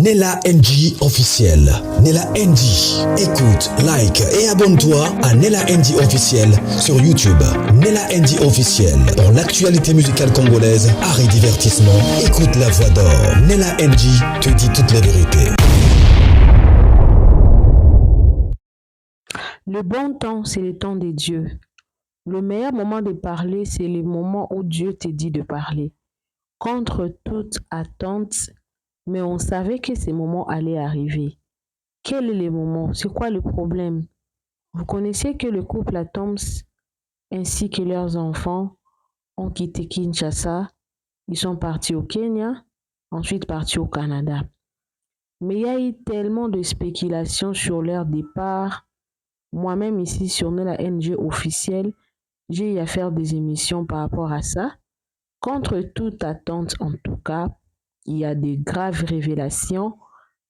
Nella NG officiel. Nella NG. Écoute, like et abonne-toi à Nella NG officiel sur YouTube. Nella NG officiel. Pour l'actualité musicale congolaise, art et divertissement, écoute la voix d'or. Nella NG te dit toute la vérité. Le bon temps, c'est le temps de Dieu. Le meilleur moment de parler, c'est le moment où Dieu te dit de parler. Contre toute attente, mais on savait que ces moments allaient arriver. Quel est le moment? C'est quoi le problème? Vous connaissez que le couple Atoms ainsi que leurs enfants ont quitté Kinshasa. Ils sont partis au Kenya, ensuite partis au Canada. Mais il y a eu tellement de spéculations sur leur départ. Moi-même ici sur la NG officielle, j'ai eu à faire des émissions par rapport à ça. Contre toute attente en tout cas, il y a de graves révélations.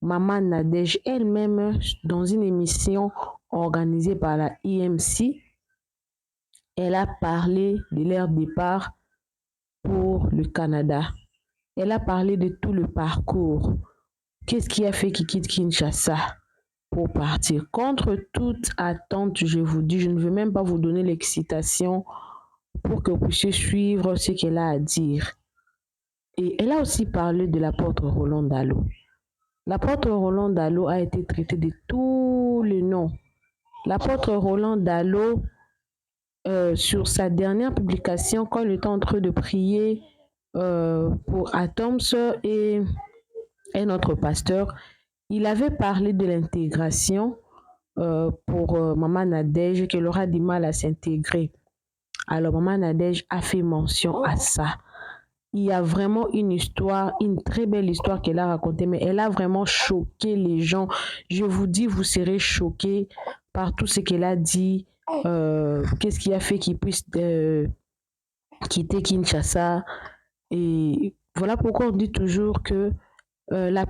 Maman Nadège elle-même, dans une émission organisée par la IMC, elle a parlé de leur départ pour le Canada. Elle a parlé de tout le parcours. Qu'est-ce qui a fait qu'ils quittent Kinshasa pour partir? Contre toute attente, je vous dis, je ne veux même pas vous donner l'excitation pour que vous puissiez suivre ce qu'elle a à dire. Et elle a aussi parlé de l'apôtre Roland Dallot. L'apôtre Roland Dallot a été traité de tous les noms. L'apôtre Roland Dallot, sur sa dernière publication, quand il était en train de prier pour Atoms et notre pasteur, il avait parlé de l'intégration pour Maman Nadège, qu'elle aura du mal à s'intégrer. Alors Maman Nadège a fait mention à ça. Il y a vraiment une histoire, une très belle histoire qu'elle a racontée, mais elle a vraiment choqué les gens. Je vous dis, vous serez choqués par tout ce qu'elle a dit. Qu'est-ce qui a fait qu'il puisse quitter Kinshasa? Et voilà pourquoi on dit toujours que la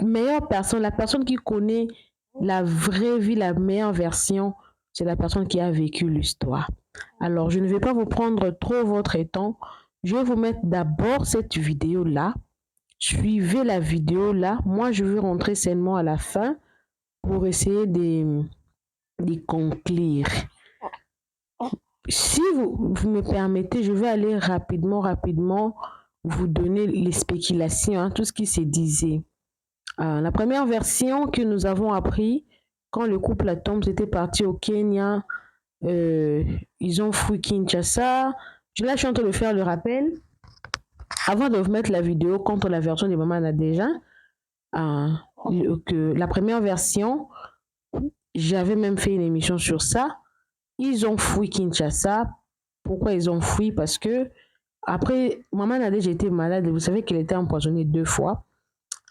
meilleure personne, la personne qui connaît la vraie vie, la meilleure version, c'est la personne qui a vécu l'histoire. Alors, je ne vais pas vous prendre trop votre temps. Je vais vous mettre d'abord cette vidéo-là. Suivez la vidéo-là. Moi, je vais rentrer seulement à la fin pour essayer de conclure. Si vous me permettez, je vais aller rapidement vous donner les spéculations, tout ce qui se disait. La première version que nous avons appris, quand le couple Atoms était parti au Kenya, ils ont fui Kinshasa. Là, je suis en train de faire le rappel. Avant de vous mettre la vidéo contre la version de Maman Nadège, la première version, j'avais même fait une émission sur ça. Ils ont fui Kinshasa. Pourquoi ils ont fui? Parce que après, Maman Nadège était malade. Vous savez qu'elle était empoisonnée 2 fois.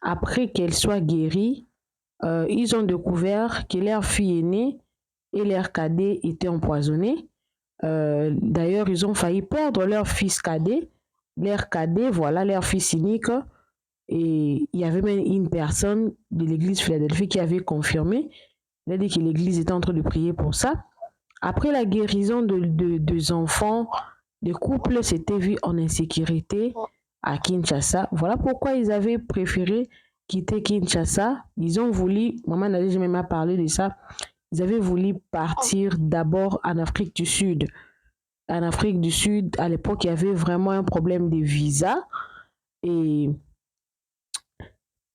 Après qu'elle soit guérie, ils ont découvert que leur fille aînée et leur cadet étaient empoisonnés. D'ailleurs, ils ont failli perdre leur fils cadet. Leur cadet, voilà, leur fils unique. Et il y avait même une personne de l'église Philadelphie qui avait confirmé. Il a dit que l'église était en train de prier pour ça. Après la guérison des enfants, le couple s'était vu en insécurité à Kinshasa. Voilà pourquoi ils avaient préféré quitter Kinshasa. Ils ont voulu, Maman Nadège même a parlé de ça, ils avaient voulu partir d'abord en Afrique du Sud. En Afrique du Sud, à l'époque, il y avait vraiment un problème de visa. Et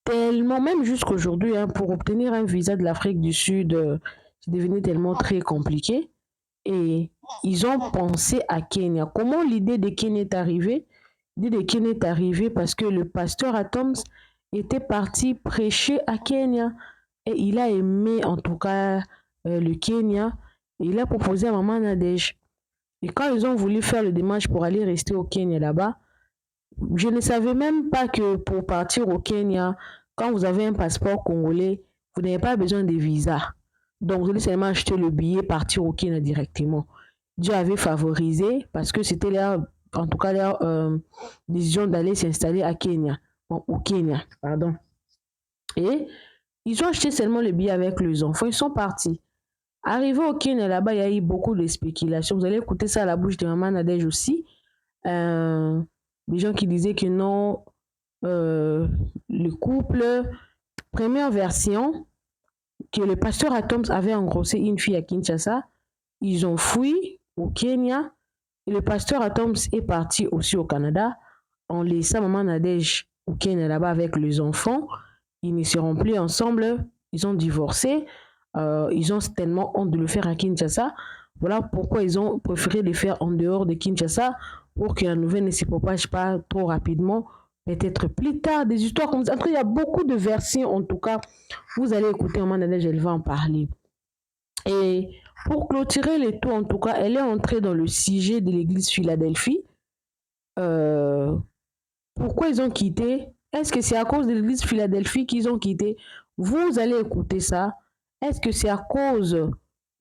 tellement, même jusqu'aujourd'hui, pour obtenir un visa de l'Afrique du Sud, c'est devenu tellement très compliqué. Et ils ont pensé à Kenya. Comment l'idée de Kenya est arrivée? L'idée de Kenya est arrivée parce que le pasteur Atoms était parti prêcher à Kenya. Et il a aimé en tout cas le Kenya. Et il a proposé à Maman Nadège. Et quand ils ont voulu faire le démarche pour aller rester au Kenya là-bas, je ne savais même pas que pour partir au Kenya, quand vous avez un passeport congolais, vous n'avez pas besoin de visa. Donc, vous allez seulement acheter le billet, partir au Kenya directement. Dieu avait favorisé parce que c'était leur décision d'aller s'installer à Kenya. Bon, au Kenya, pardon. Et ils ont acheté seulement le billet avec les enfants. Ils sont partis. Arrivé au Kenya, là-bas, il y a eu beaucoup de spéculations. Vous allez écouter ça à la bouche de Maman Nadège aussi. Des gens qui disaient que non, le couple Première version, que le pasteur Atoms avait engrossé une fille à Kinshasa. Ils ont fui au Kenya. Et le pasteur Atoms est parti aussi au Canada en laissant Maman Nadège au Kenya là-bas avec les enfants. Ils ne seront plus ensemble. Ils ont divorcé. Ils ont tellement honte de le faire à Kinshasa. Voilà pourquoi ils ont préféré le faire en dehors de Kinshasa pour que la nouvelle ne se propage pas trop rapidement. Peut-être plus tard, des histoires comme ça. Après, il y a beaucoup de versions, en tout cas. Vous allez écouter Maman Nadège, elle va en parler. Et pour clôturer le tout, en tout cas, elle est entrée dans le sujet de l'église Philadelphie. Pourquoi ils ont quitté? Est-ce que c'est à cause de l'église Philadelphie qu'ils ont quitté? Vous allez écouter ça. Est-ce que c'est à cause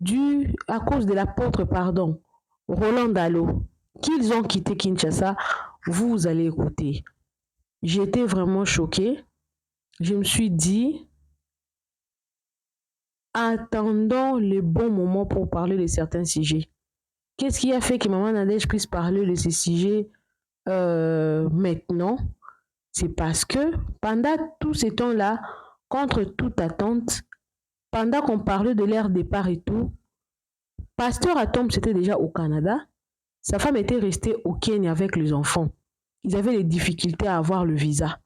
de l'apôtre, pardon, Roland Dallot, qu'ils ont quitté Kinshasa? Vous allez écouter. J'étais vraiment choquée. Je me suis dit, attendons le bon moment pour parler de certains sujets. Qu'est-ce qui a fait que Maman Nadège puisse parler de ces sujets maintenant? C'est parce que pendant tout ce temps-là, contre toute attente, pendant qu'on parlait de leur départ et tout, Pasteur Atom c'était déjà au Canada. Sa femme était restée au Kenya avec les enfants. Ils avaient des difficultés à avoir le visa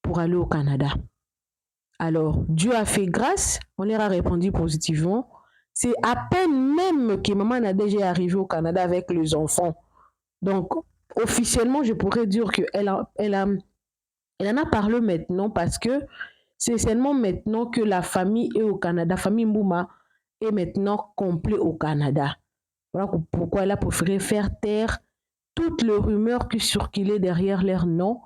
pour aller au Canada. Alors, Dieu a fait grâce, on leur a répondu positivement. C'est à peine même que Maman Nadège est arrivée au Canada avec les enfants. Donc, officiellement, je pourrais dire qu'elle en a parlé maintenant parce que c'est seulement maintenant que la famille est au Canada. La famille Mbouma est maintenant complète au Canada. Voilà pourquoi elle a préféré faire taire toutes les rumeurs qui circulaient derrière leur nom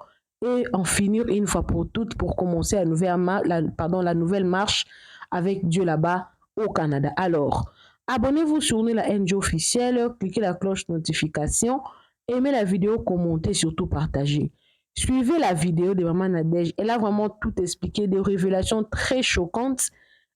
et en finir une fois pour toutes pour commencer la nouvelle marche avec Dieu là-bas au Canada. Alors, abonnez-vous sur la NG officielle, cliquez la cloche notification, aimez la vidéo, commentez, surtout partagez. Suivez la vidéo de Maman Nadège. Elle a vraiment tout expliqué, des révélations très choquantes.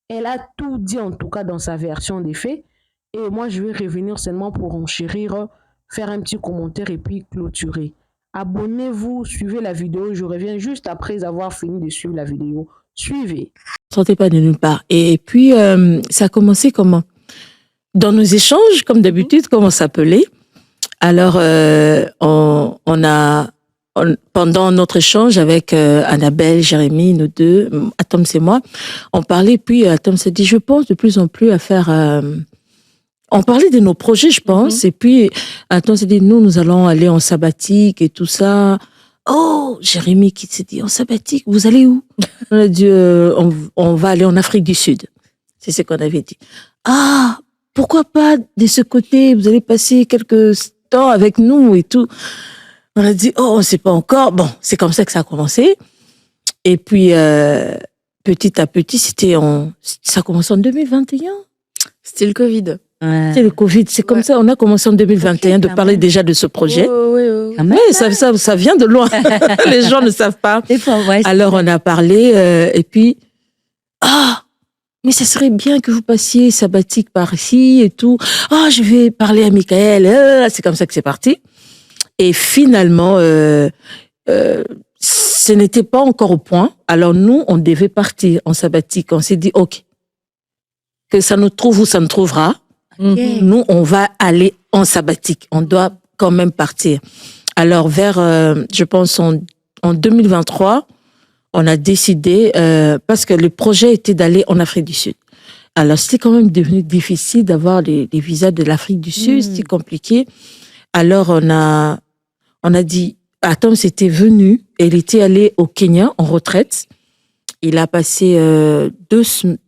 Elle a tout dit en tout cas dans sa version des faits. Et moi, je vais revenir seulement pour enchérir, faire un petit commentaire et puis clôturer. Abonnez-vous, suivez la vidéo. Je reviens juste après avoir fini de suivre la vidéo. Suivez. Sortez pas de nulle part. Et puis, ça a commencé comment? Dans nos échanges, comme d'habitude, comment s'appelait? Alors, pendant notre échange avec Annabelle, Jérémy, nous deux, Atom c'est moi, on parlait, puis Atom s'est dit, je pense de plus en plus à faire... on parlait de nos projets, je pense, et puis Atom s'est dit, nous allons aller en sabbatique et tout ça. Oh, Jérémy qui s'est dit, en sabbatique, vous allez où? On a dit, on va aller en Afrique du Sud. C'est ce qu'on avait dit. Ah, pourquoi pas de ce côté, vous allez passer quelques temps avec nous et tout. On a dit, oh, on sait pas encore. Bon, c'est comme ça que ça a commencé. Et puis, petit à petit, ça a commencé en 2021. C'était le Covid. Ouais. C'était le Covid. C'est comme ça, on a commencé en 2021 de parler déjà de ce projet. Oui. Mais ça vient de loin. Les gens ne savent pas. Alors, on a parlé, et puis, mais ça serait bien que vous passiez sabbatique par ici et tout. Je vais parler à Michael. C'est comme ça que c'est parti. Et finalement, ce n'était pas encore au point. Alors nous, on devait partir en sabbatique. On s'est dit, OK, que ça nous trouve ou ça nous trouvera. Okay. Nous, on va aller en sabbatique. On doit quand même partir. Alors vers, je pense, en 2023, on a décidé, parce que le projet était d'aller en Afrique du Sud. Alors c'était quand même devenu difficile d'avoir les visas de l'Afrique du Sud. C'était compliqué. Alors on a dit, Atom s'était venu, et il était allé au Kenya en retraite. Il a passé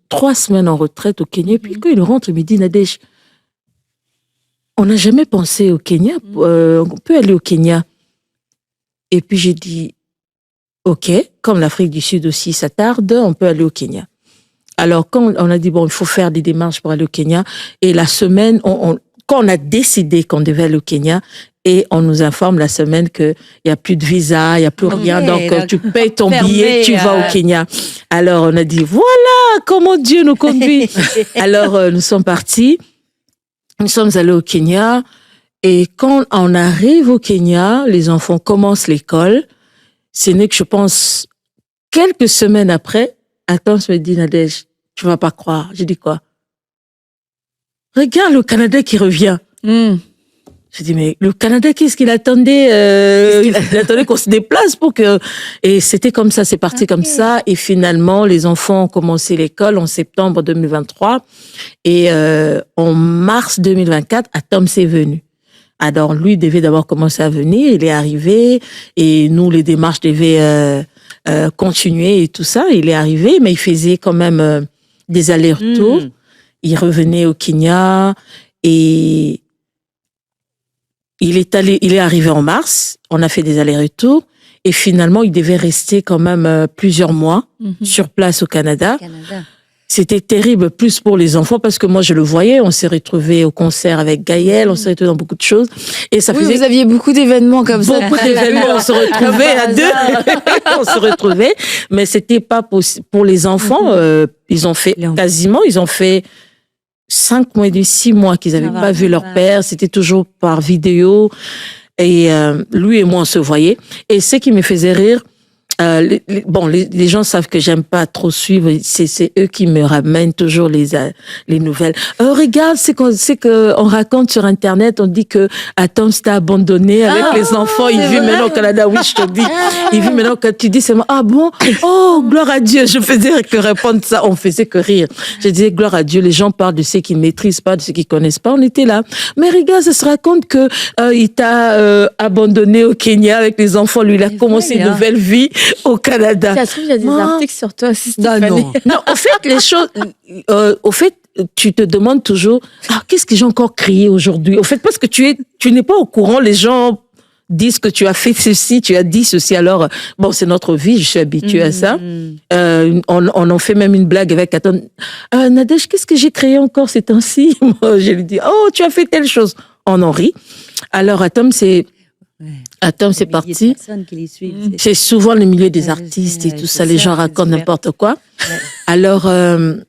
3 semaines en retraite au Kenya. Puis quand il rentre, il me dit, Nadège, on n'a jamais pensé au Kenya. On peut aller au Kenya. Et puis j'ai dit, OK, comme l'Afrique du Sud aussi, ça tarde, on peut aller au Kenya. Alors quand on a dit, bon, il faut faire des démarches pour aller au Kenya. Et la semaine, quand on a décidé qu'on devait aller au Kenya, et on nous informe la semaine qu'il n'y a plus de visa, il n'y a plus rien, donc tu payes ton billet, tu vas au Kenya. Alors on a dit, voilà comment Dieu nous conduit. Alors nous sommes partis, nous sommes allés au Kenya, et quand on arrive au Kenya, les enfants commencent l'école. Ce n'est que, je pense, quelques semaines après, Attends, je me dis, Nadège, tu vas pas croire. J'ai dit quoi? Regarde le Canada qui revient. Je dis, mais le Canada, qu'est-ce qu'il attendait? Il attendait qu'on se déplace pour que... Et c'était comme ça, c'est parti comme ça. Et finalement, les enfants ont commencé l'école en septembre 2023. Et en mars 2024, Atom s'est venu. Alors, lui devait d'abord commencer à venir. Il est arrivé. Et nous, les démarches devaient continuer et tout ça. Il est arrivé, mais il faisait quand même des allers-retours. Il revenait au Kenya et... Il est arrivé en mars, on a fait des allers-retours et finalement, il devait rester quand même plusieurs mois sur place au Canada. C'était terrible, plus pour les enfants, parce que moi, je le voyais, on s'est retrouvés au concert avec Gaël, on s'est retrouvés dans beaucoup de choses. Et ça faisait... vous aviez beaucoup d'événements comme ça. Beaucoup d'événements, on se retrouvait à deux. On se retrouvait, mais c'était pas possible. Pour les enfants, ils ont fait 5 mois et 6 mois qu'ils n'avaient pas vu leur père. C'était toujours par vidéo. Et lui et moi, on se voyait. Et ce qui me faisait rire, les gens savent que j'aime pas trop suivre. C'est eux qui me ramènent toujours les nouvelles. Regarde, c'est qu'on raconte sur Internet. On dit que Atom s'était abandonné avec les enfants. Il vit maintenant au Canada. Oui, je te dis. Il vit maintenant quand tu dis seulement, ah bon? Oh, gloire à Dieu. Je faisais que répondre ça. On faisait que rire. Je disais, gloire à Dieu. Les gens parlent de ceux qui ne maîtrisent pas, de ceux qui ne connaissent pas. On était là. Mais regarde, ça se raconte que il t'a abandonné au Kenya avec les enfants. Lui, il a commencé une nouvelle vie au Canada. Ça se trouve, il y a des articles sur toi aussi, Stéphanie. Non, au fait, les choses... au fait, tu te demandes toujours, qu'est-ce que j'ai encore crié aujourd'hui? Au fait, parce que tu n'es pas au courant, les gens disent que tu as fait ceci, tu as dit ceci. Alors, bon, c'est notre vie, je suis habituée à ça. On en fait même une blague avec Atom. Nadège, qu'est-ce que j'ai créé encore ces temps-ci? Moi, je lui dis, oh, tu as fait telle chose. On en rit. Alors, Atom, c'est parti. C'est souvent le milieu des artistes et tout ça. Les gens racontent n'importe quoi. Alors, on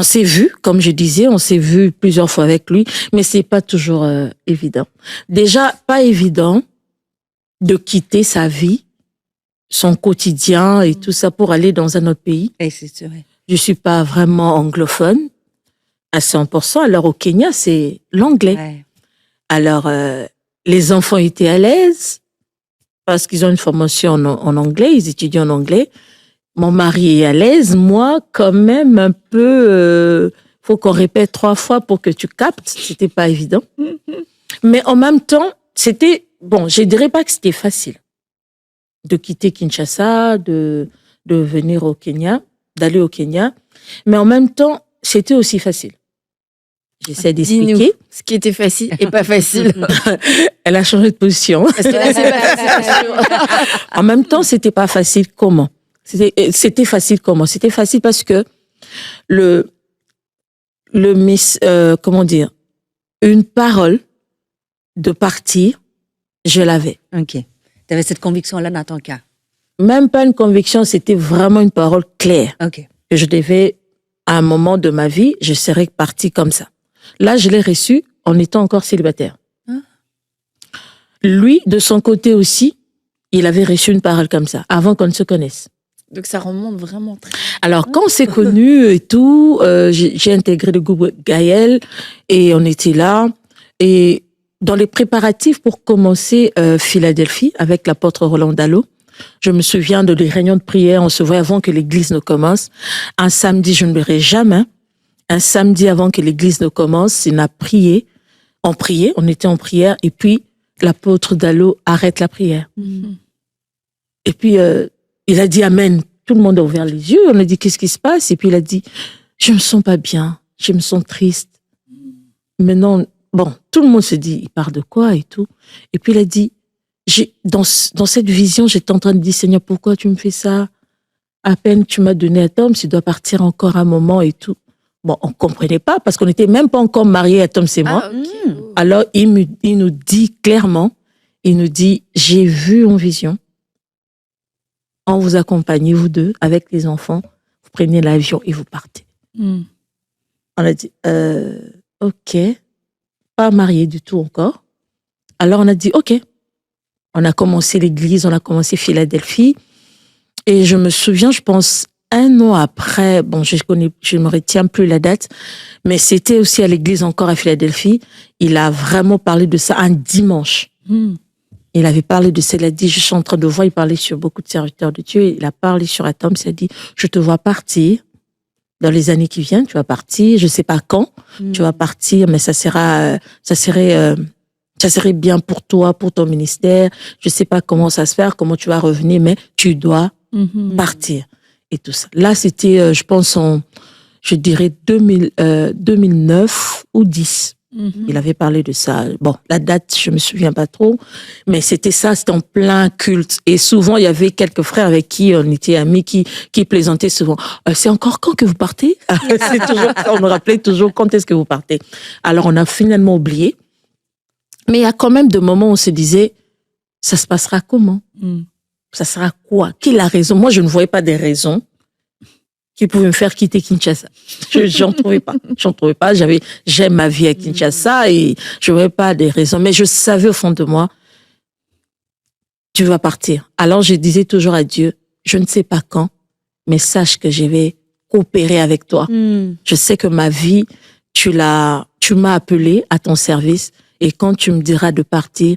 s'est vu, comme je disais, on s'est vu plusieurs fois avec lui, mais c'est pas toujours évident. Déjà, pas évident de quitter sa vie, son quotidien et tout ça pour aller dans un autre pays. Je suis pas vraiment anglophone à 100%. Alors, au Kenya, c'est l'anglais. Alors, les enfants étaient à l'aise parce qu'ils ont une formation en anglais, ils étudient en anglais. Mon mari est à l'aise, moi, quand même, un peu, faut qu'on répète 3 fois pour que tu captes. C'était pas évident. Mais en même temps, je dirais pas que c'était facile de quitter Kinshasa, de venir au Kenya, d'aller au Kenya. Mais en même temps, c'était aussi facile. J'essaie d'expliquer. Dis-nous ce qui était facile et pas facile. Elle a changé de position. Parce que là, c'est pas facile. En même temps, c'était pas facile. Comment? C'était facile comment? C'était facile parce que comment dire? Une parole de partir, je l'avais. Ok. Tu avais cette conviction-là dans ton cas? Même pas une conviction, c'était vraiment une parole claire. Ok. Que je devais, à un moment de ma vie, je serais partie comme ça. Là, je l'ai reçu en étant encore célibataire. Lui, de son côté aussi, il avait reçu une parole comme ça, avant qu'on ne se connaisse. Donc, ça remonte vraiment très... Alors, quand on s'est connus et tout, j'ai intégré le groupe Gaël et on était là. Et dans les préparatifs pour commencer Philadelphie avec l'apôtre Roland Dallot, je me souviens de les réunions de prière, on se voit avant que l'église ne commence. Un samedi, je ne l'aurai jamais. Un samedi avant que l'église ne commence, on a prié. On priait, on était en prière, et puis l'apôtre Dallot arrête la prière. Et puis, il a dit Amen. Tout le monde a ouvert les yeux, on a dit qu'est-ce qui se passe? Et puis il a dit, je me sens pas bien, je me sens triste. Maintenant, bon, tout le monde se dit, il parle de quoi et tout. Et puis il a dit, dans cette vision, j'étais en train de dire, Seigneur, pourquoi tu me fais ça? À peine tu m'as donné un homme, tu dois partir encore un moment et tout. Bon, on comprenait pas parce qu'on n'était même pas encore mariés, Tom et moi. Alors, il nous dit clairement, il nous dit, j'ai vu en vision, on vous accompagne, vous deux, avec les enfants, vous prenez l'avion et vous partez. On a dit, ok, pas mariés du tout encore. Alors, on a dit, ok. On a commencé l'église, on a commencé Philadelphie. Et je me souviens, je pense, 1 an après, bon, je me retiens plus la date, mais c'était aussi à l'église encore à Philadelphie. Il a vraiment parlé de ça un dimanche. Il avait parlé de ça, il a dit, je suis en train de voir, il parlait sur beaucoup de serviteurs de Dieu, il a parlé sur un homme, il a dit, je te vois partir dans les années qui viennent, tu vas partir, je sais pas quand, tu vas partir, mais ça serait bien pour toi, pour ton ministère, je sais pas comment ça se fait, comment tu vas revenir, mais tu dois partir. Et tout ça. Là, c'était, je pense, je dirais 2009 ou 10. Il avait parlé de ça. Bon, la date, je me souviens pas trop, mais c'était ça, c'était en plein culte. Et souvent, il y avait quelques frères avec qui on était amis qui plaisantaient souvent. C'est encore quand que vous partez? C'est toujours, on me rappelait toujours quand est-ce que vous partez. Alors, on a finalement oublié. Mais il y a quand même des moments où on se disait, ça se passera comment? Ça sera quoi? Qui a raison? Moi, je ne voyais pas des raisons qui pouvaient me faire quitter Kinshasa. J'en trouvais pas. J'aime ma vie à Kinshasa et je voyais pas des raisons. Mais je savais au fond de moi, tu vas partir. Alors, je disais toujours à Dieu, je ne sais pas quand, mais sache que je vais coopérer avec toi. Je sais que ma vie, tu m'as appelé à ton service et quand tu me diras de partir,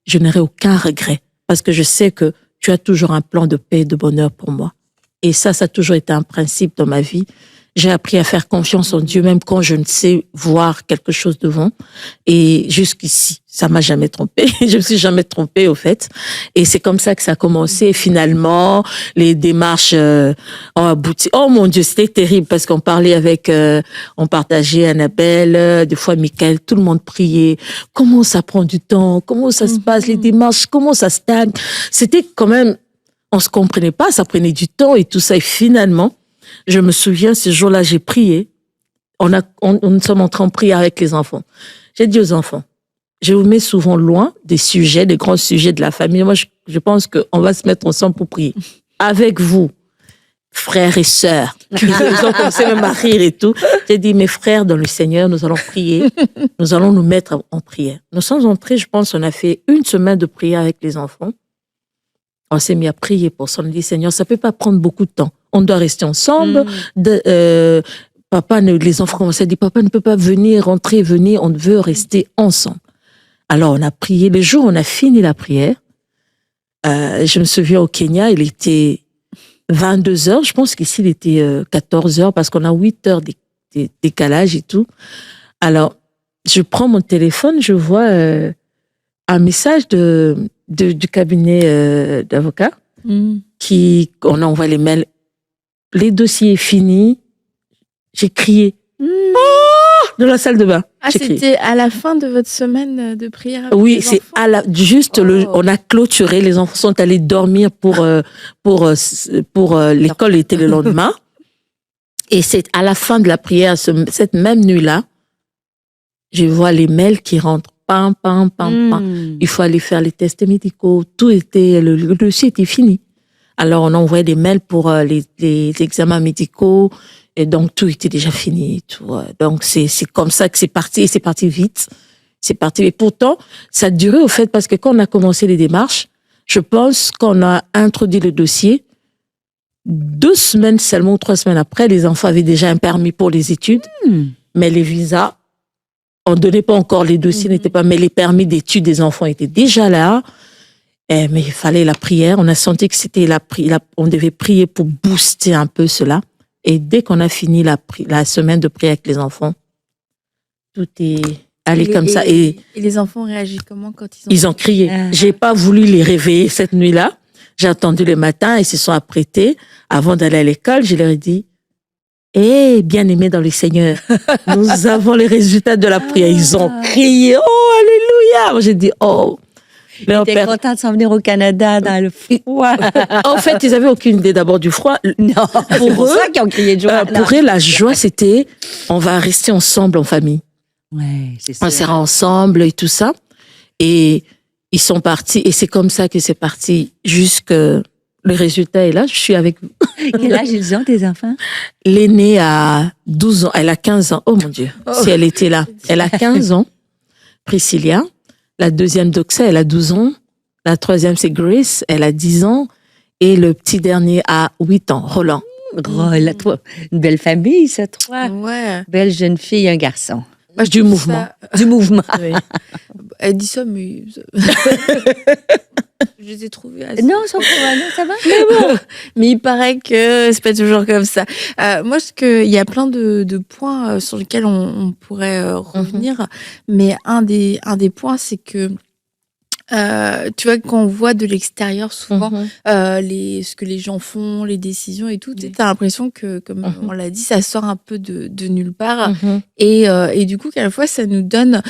je n'aurai aucun regret parce que je sais que tu as toujours un plan de paix et de bonheur pour moi. Et ça a toujours été un principe dans ma vie. J'ai appris à faire confiance en Dieu, même quand je ne sais voir quelque chose devant. Et jusqu'ici, ça m'a jamais trompée. Je me suis jamais trompée, au fait. Et c'est comme ça que ça a commencé. Et finalement, les démarches ont abouti. Oh mon Dieu, c'était terrible parce qu'on parlait avec, on partageait Annabelle, des fois Michael, tout le monde priait. Comment ça prend du temps? Comment ça se passe? Les démarches, comment ça stagne? C'était quand même, on se comprenait pas, ça prenait du temps et tout ça. Et finalement, je me souviens, ce jour-là, j'ai prié. Nous sommes entrés en prière avec les enfants. J'ai dit aux enfants, je vous mets souvent loin des sujets, des grands sujets de la famille. Moi, je pense qu'on va se mettre ensemble pour prier. Avec vous, frères et sœurs. Ils ont commencé même à rire et tout. J'ai dit, mes frères dans le Seigneur, nous allons prier. Nous allons nous mettre en prière. Nous sommes entrés, je pense, on a fait 1 semaine de prière avec les enfants. On s'est mis à prier pour ça. On a dit, Seigneur, ça peut pas prendre beaucoup de temps. On doit rester ensemble. Les enfants commençaient à dire, papa ne peut pas venir, venir, on veut rester ensemble. Alors, on a prié. Le jour où on a fini la prière, je me souviens au Kenya, il était 22h. Je pense qu'ici, il était 14h parce qu'on a 8 heures de décalage et tout. Alors, je prends mon téléphone, je vois un message du cabinet d'avocats on a envoyé les mails. Les dossiers finis. J'ai crié. De la salle de bain. Ah, c'était à la fin de votre semaine de prière avec oui, les c'est enfants? on a clôturé. Les enfants sont allés dormir pour l'école était le lendemain. Et c'est à la fin de la prière, cette même nuit-là, je vois les mails qui rentrent. Pam. Il faut aller faire les tests médicaux. Tout était, le dossier était fini. Alors, on a envoyé des mails pour les examens médicaux. Et donc, tout était déjà fini. Tout. Donc, c'est comme ça que c'est parti. Et c'est parti vite. C'est parti. Et pourtant, ça a duré au fait parce que quand on a commencé les démarches, je pense qu'on a introduit le dossier. 2 semaines seulement ou 3 semaines après, les enfants avaient déjà un permis pour les études. Mais les visas, on ne donnait pas encore, les dossiers n'étaient pas, mais les permis d'études des enfants étaient déjà là. Mais il fallait la prière. On a senti que c'était on devait prier pour booster un peu cela. Et dès qu'on a fini la semaine de prière avec les enfants, tout est allé comme ça. Et les enfants réagissent comment quand ils ont crié. J'ai pas voulu les réveiller cette nuit-là. J'ai attendu le matin, ils se sont apprêtés. Avant d'aller à l'école, je leur ai dit, bien-aimés dans le Seigneur, nous avons les résultats de la prière. Ils ont crié, oh, alléluia. Moi, j'ai dit, oh. Ils étaient contents de s'en venir au Canada dans le froid. En fait, ils n'avaient aucune idée d'abord du froid. Non, c'est pour ça qu'ils ont crié de joie. Pour eux, la joie, c'était, on va rester ensemble en famille. Ouais, c'est ça. On sera ensemble et tout ça. Et ils sont partis. Et c'est comme ça que c'est parti jusque le résultat est là. Je suis avec vous. Quel âge ils ont, tes enfants? L'aînée a 12 ans. Elle a 15 ans. Oh mon Dieu. Si elle était là. Elle a 15 ans. Priscilla. La deuxième, Doxa, elle a 12 ans. La troisième, c'est Grace. Elle a 10 ans. et le petit dernier a 8 ans, Roland. Roland, toi, une belle famille, ça, toi. Ouais. Belle jeune fille, un garçon. Moi, je Du trouve mouvement. ça- Du mouvement. Oui. Elle dit ça, mais. Je les ai trouvés assez. Non, ça va. Mais il paraît que c'est pas toujours comme ça. Moi, il y a plein de points sur lesquels on pourrait revenir. Mais un des points, c'est que tu vois, quand on voit de l'extérieur, souvent, ce que les gens font, les décisions et tout, tu as l'impression que, comme on l'a dit, ça sort un peu de nulle part. Et du coup, quelquefois, ça nous donne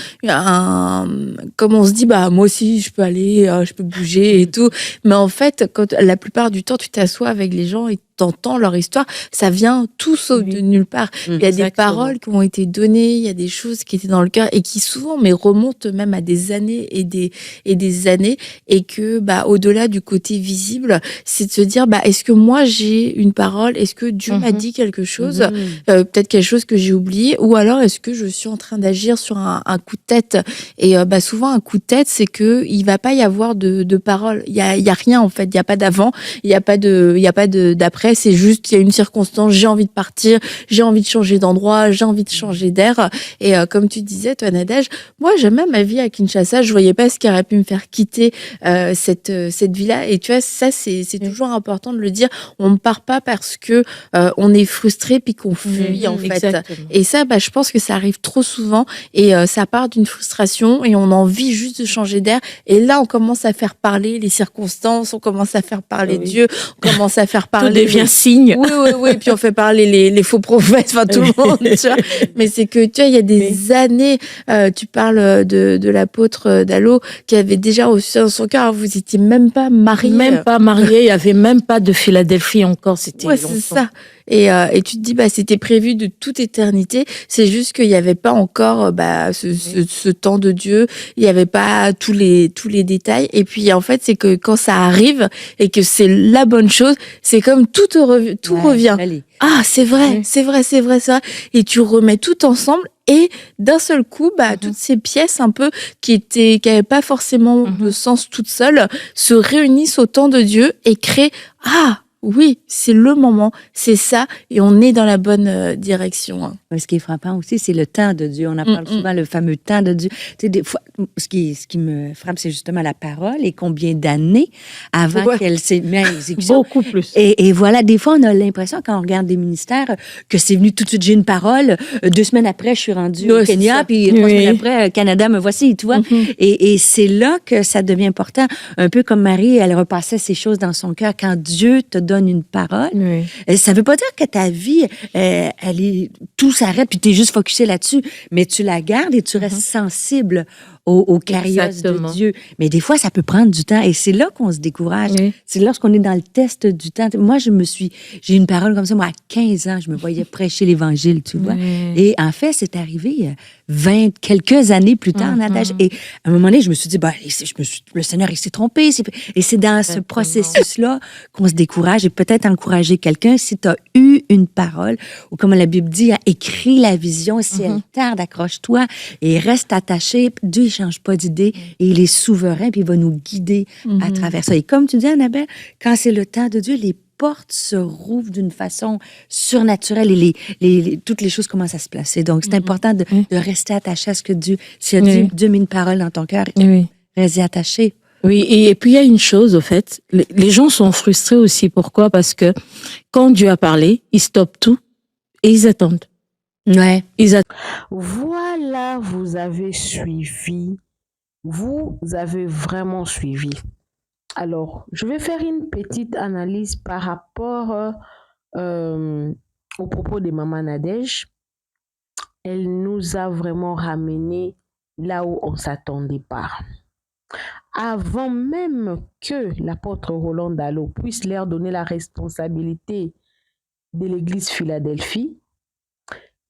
comme on se dit, bah, moi aussi, je peux aller, je peux bouger et tout. Mais en fait, la plupart du temps, tu t'assois avec les gens et t'entends leur histoire, ça vient tout sauf de nulle part. Il y a des paroles qui ont été données, il y a des choses qui étaient dans le cœur et qui souvent remontent même à des années et des années, et que au-delà du côté visible, c'est de se dire est-ce que moi j'ai une parole, est-ce que Dieu m'a dit quelque chose, peut-être quelque chose que j'ai oublié, ou alors est-ce que je suis en train d'agir sur un coup de tête. Et souvent un coup de tête, c'est que il va pas y avoir de parole, il y a rien en fait, il y a pas d'avant, il y a pas d'après. C'est juste, il y a une circonstance, j'ai envie de partir, j'ai envie de changer d'endroit, j'ai envie de changer d'air. Et comme tu disais, toi, Nadège, moi, jamais ma vie à Kinshasa, je voyais pas ce qui aurait pu me faire quitter cette vie-là. Et tu vois, ça, c'est toujours important de le dire. On ne part pas parce que on est frustré puis qu'on fuit, en fait. Exactement. Et ça, je pense que ça arrive trop souvent. Et ça part d'une frustration et on a envie juste de changer d'air. Et là, on commence à faire parler les circonstances, on commence à faire parler Dieu, on commence à faire parler devient signe. Oui. Puis on fait parler les faux prophètes, enfin tout le monde, tu vois. Mais c'est que, tu vois, il y a des années, tu parles de l'apôtre Dallo qui avait déjà reçu dans son cœur, vous étiez même pas mariés. Même pas marié, il y avait même pas de Philadelphie encore, c'était longtemps. C'est ça. Et tu te dis, c'était prévu de toute éternité. C'est juste qu'il n'y avait pas encore ce temps de Dieu. Il n'y avait pas tous les détails. Et puis, en fait, c'est que quand ça arrive et que c'est la bonne chose, c'est comme tout revient. Allez. Ah, c'est vrai. Et tu remets tout ensemble. Et d'un seul coup, toutes ces pièces un peu qui avaient pas forcément de sens toutes seules se réunissent au temps de Dieu et créent, oui, c'est le moment, c'est ça, et on est dans la bonne direction. Ce qui est frappant aussi, c'est le temps de Dieu. On en parle souvent, le fameux temps de Dieu. Tu sais, des fois, ce qui me frappe, c'est justement la parole et combien d'années avant qu'elle s'est mise à exécution. Beaucoup plus. Et voilà, des fois, on a l'impression, quand on regarde des ministères, que c'est venu tout de suite, j'ai une parole, 2 semaines après, je suis rendue au Kenya, puis 3 semaines après, Canada, me voici, tu vois. Et c'est là que ça devient important. Un peu comme Marie, elle repassait ces choses dans son cœur. Quand Dieu te donne une parole, ça veut pas dire que ta vie, tout s'arrête puis tu es juste focusé là-dessus, mais tu la gardes et tu restes sensible aux carrières de Dieu. Mais des fois, ça peut prendre du temps et c'est là qu'on se décourage. C'est lorsqu'on est dans le test du temps. Moi, j'ai une parole comme ça. Moi, à 15 ans, je me voyais prêcher l'Évangile, tu vois. Et en fait, c'est arrivé quelques années plus tard, Nadège. Et à un moment donné, je me suis dit, le Seigneur, il s'est trompé. Et c'est dans ce processus-là qu'on se décourage et peut-être encourager quelqu'un si tu as eu une parole ou comme la Bible dit, écris la vision. Si elle tarde, accroche-toi et reste attaché. Dieu, il change pas d'idée et il est souverain puis il va nous guider à travers ça. Et comme tu dis, Annabelle, quand c'est le temps de Dieu, les portes se rouvrent d'une façon surnaturelle et toutes les choses commencent à se placer. Donc, c'est important de rester attaché à ce que Dieu, si Dieu met une parole dans ton cœur, rester attaché. Oui, et puis il y a une chose, au fait, les gens sont frustrés aussi. Pourquoi? Parce que quand Dieu a parlé, ils stoppent tout et ils attendent. Ouais. Voilà, vous avez suivi. Vous avez vraiment suivi. Alors, je vais faire une petite analyse par rapport au propos de Maman Nadège. Elle nous a vraiment ramené là où on ne s'attendait pas. Avant même que l'apôtre Roland Dallo puisse leur donner la responsabilité de l'église Philadelphie,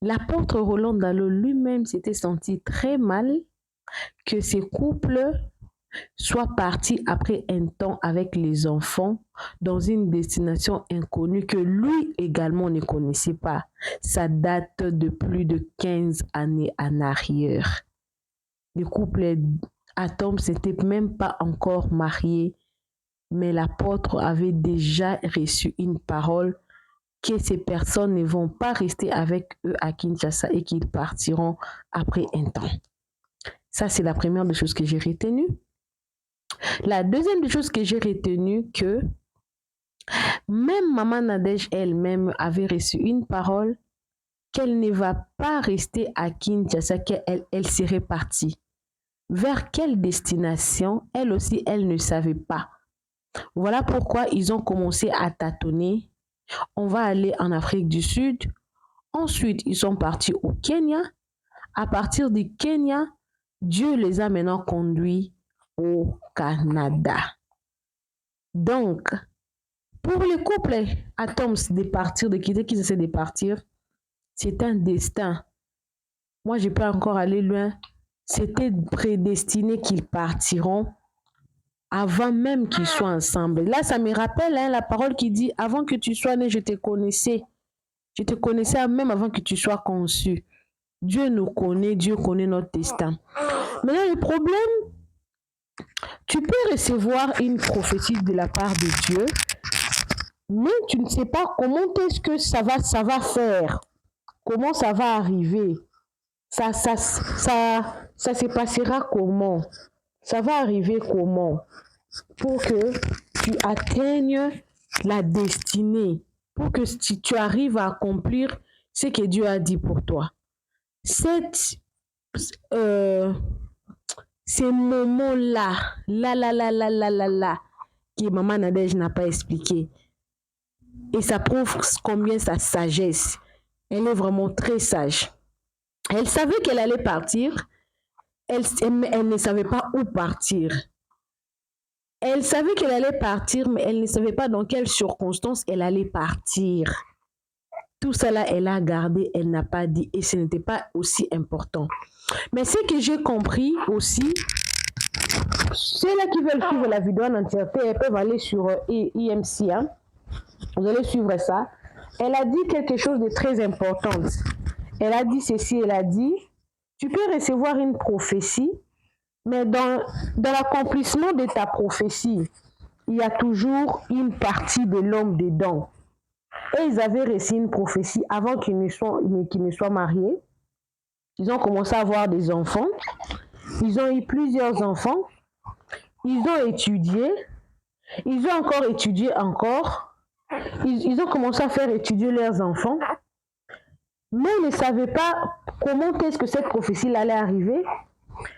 l'apôtre Roland Dallo lui-même s'était senti très mal que ces couples soient partis après un temps avec les enfants dans une destination inconnue que lui également ne connaissait pas. Ça date de plus de 15 années en arrière. Le couple Atom s'était même pas encore marié mais l'apôtre avait déjà reçu une parole que ces personnes ne vont pas rester avec eux à Kinshasa et qu'ils partiront après un temps. Ça, c'est la première des choses que j'ai retenues. La deuxième des choses que j'ai retenues, que même Maman Nadège elle-même avait reçu une parole qu'elle ne va pas rester à Kinshasa, qu'elle serait partie. Vers quelle destination, elle aussi, elle ne savait pas. Voilà pourquoi ils ont commencé à tâtonner. On va aller en Afrique du Sud. Ensuite, ils sont partis au Kenya. À partir du Kenya, Dieu les a maintenant conduits au Canada. Donc, pour les couples Atoms de partir, de quitter, qui essaient de partir, c'est un destin. Moi, je peux encore aller loin. C'était prédestiné qu'ils partiront avant même qu'ils soient ensemble. Là, ça me rappelle la parole qui dit « Avant que tu sois né, je te connaissais. Je te connaissais même avant que tu sois conçu. » Dieu nous connaît, Dieu connaît notre destin. Maintenant, le problème, tu peux recevoir une prophétie de la part de Dieu, mais tu ne sais pas comment est-ce que ça va faire, comment ça va arriver. Ça se passera comment? Ça va arriver comment? Pour que tu atteignes la destinée, pour que tu arrives à accomplir ce que Dieu a dit pour toi. Ces moments-là, que Maman Nadège n'a pas expliqué. Et ça prouve combien sa sagesse. Elle est vraiment très sage. Elle savait qu'elle allait partir, elle ne savait pas où partir. Elle savait qu'elle allait partir, mais elle ne savait pas dans quelles circonstances elle allait partir. Tout cela, elle a gardé, elle n'a pas dit, et ce n'était pas aussi important. Mais ce que j'ai compris aussi, ceux-là qui veulent suivre la vidéo en entièreté, elles peuvent aller sur IMC. Hein. Vous allez suivre ça. Elle a dit quelque chose de très important. Elle a dit ceci, elle a dit, tu peux recevoir une prophétie, mais dans l'accomplissement de ta prophétie, il y a toujours une partie de l'homme dedans. Et ils avaient reçu une prophétie avant qu'ils ne soient mariés. Ils ont commencé à avoir des enfants. Ils ont eu plusieurs enfants. Ils ont étudié. Ils ont encore étudié encore. Ils ont commencé à faire étudier leurs enfants. Mais ils ne savaient pas comment est-ce que cette prophétie allait arriver.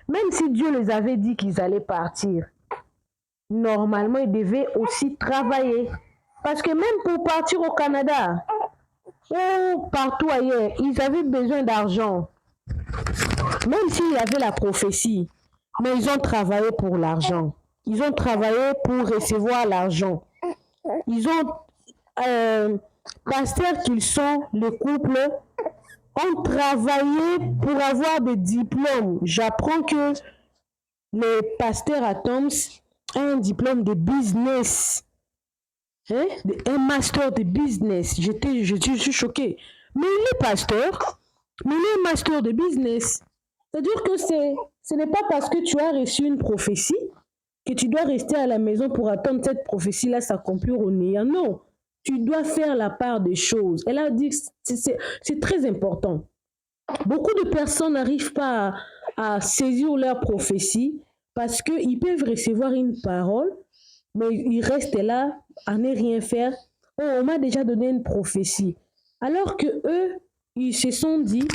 Même si Dieu les avait dit qu'ils allaient partir, normalement, ils devaient aussi travailler. Parce que même pour partir au Canada ou partout ailleurs, ils avaient besoin d'argent. Même s'il y avait la prophétie, mais ils ont travaillé pour l'argent. Ils ont travaillé pour recevoir l'argent. Ils ont, pasteurs qu'ils sont, le couple, ont travaillé pour avoir des diplômes. J'apprends que le pasteur Atoms a un diplôme de business. Hein? Un master de business. Je suis choquée. Mais il est pasteur, mais il est master de business. C'est-à-dire que ce n'est pas parce que tu as reçu une prophétie que tu dois rester à la maison pour attendre cette prophétie-là s'accomplir au néant. Non, tu dois faire la part des choses. Elle a dit que c'est très important. Beaucoup de personnes n'arrivent pas à saisir leur prophétie parce qu'ils peuvent recevoir une parole, mais ils restent là à ne rien faire. Oh, on m'a déjà donné une prophétie. Alors que eux, ils se sont dit,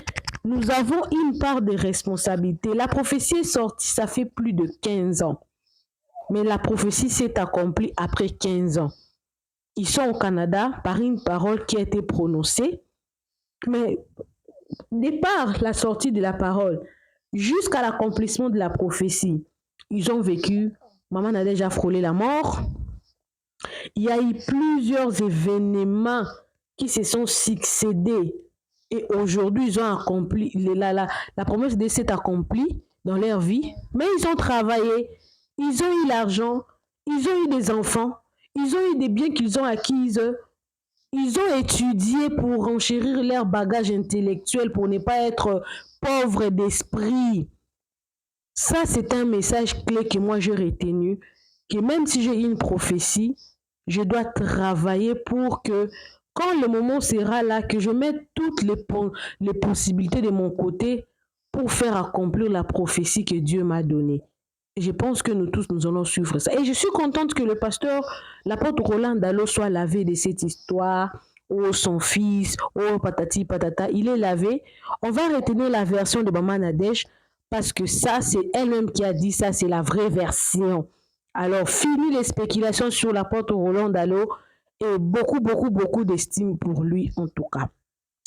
nous avons une part de responsabilité. La prophétie est sortie, ça fait plus de 15 ans. Mais la prophétie s'est accomplie après 15 ans. Ils sont au Canada par une parole qui a été prononcée. Mais départ la sortie de la parole jusqu'à l'accomplissement de la prophétie, ils ont vécu. Maman a déjà frôlé la mort. Il y a eu plusieurs événements qui se sont succédés. Et aujourd'hui, ils ont accompli, la promesse de s'est accomplie dans leur vie. Mais ils ont travaillé, ils ont eu l'argent, ils ont eu des enfants, ils ont eu des biens qu'ils ont acquis. Ils ont étudié pour enchérir leur bagage intellectuel, pour ne pas être pauvres d'esprit. Ça, c'est un message clé que moi j'ai retenu. que même si j'ai une prophétie, je dois travailler pour que quand le moment sera là, que je mette toutes les possibilités de mon côté pour faire accomplir la prophétie que Dieu m'a donnée. Et je pense que nous tous, nous allons suivre ça. Et je suis contente que le pasteur, l'apôtre Roland Dallot, soit lavé de cette histoire. Oh, son fils, oh, patati patata, il est lavé. On va retenir la version de Maman Nadège parce que ça, c'est elle-même qui a dit ça, c'est la vraie version. Alors, fini les spéculations sur l'apôtre Roland Dallot et beaucoup d'estime pour lui en tout cas.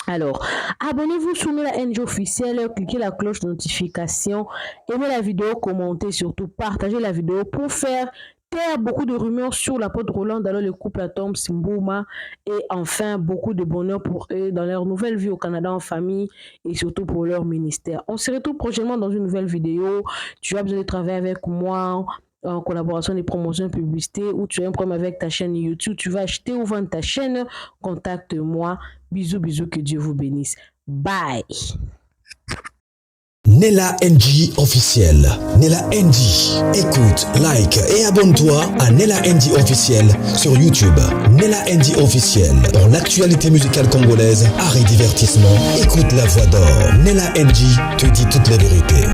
Alors, abonnez-vous sur Nella NG officiel, cliquez la cloche de notification, aimez la vidéo, commentez, surtout partagez la vidéo pour faire taire beaucoup de rumeurs sur l'apôtre Roland Dallot, le couple Atom Simbouma et enfin beaucoup de bonheur pour eux dans leur nouvelle vie au Canada en famille et surtout pour leur ministère. On se retrouve prochainement dans une nouvelle vidéo. Tu as besoin de travailler avec moi en collaboration des promotions de publicité ou tu as un problème avec ta chaîne YouTube, tu vas acheter ou vendre ta chaîne, contacte-moi. Bisous, que Dieu vous bénisse. Bye. Nella NG officiel. Nella NG. Écoute, like et abonne-toi à Nella NG officiel sur YouTube. Nella NG officiel. Pour l'actualité musicale congolaise, art et divertissement, écoute la voix d'or. Nella NG te dit toutes les vérités.